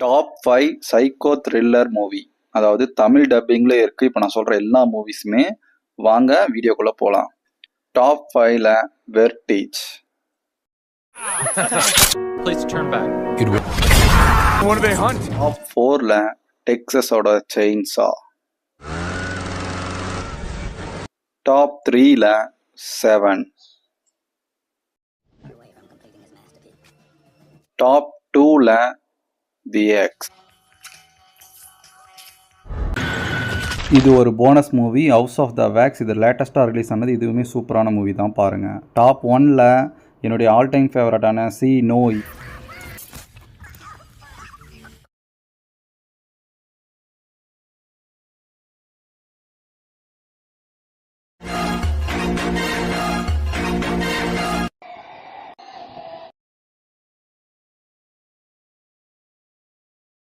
Top 5 psycho thriller movie. அதாவது தமிழ் டப்பிங்ல இருக்கு. இப்போ நான் சொல்ற எல்லா மூவிஸுமே. வாங்க வீடியோக்குள்ள போலாம். டாப் 5ல Vertige. Please turn back. What do they hunt? Top 4ல டெக்ஸஸோட செயின்சா. டாப் 3ல 7. டாப் 2ல தி எக்ஸ். இது ஒரு bonus movie, house of the wax. இது லேட்டஸ்ட்டாக ரிலீஸ் ஆனது. இதுவுமே சூப்பரான மூவி தான், பாருங்கள். டாப் 1ல என்னுடைய ஆல் டைம் ஃபேவரட்டான சி நோய்.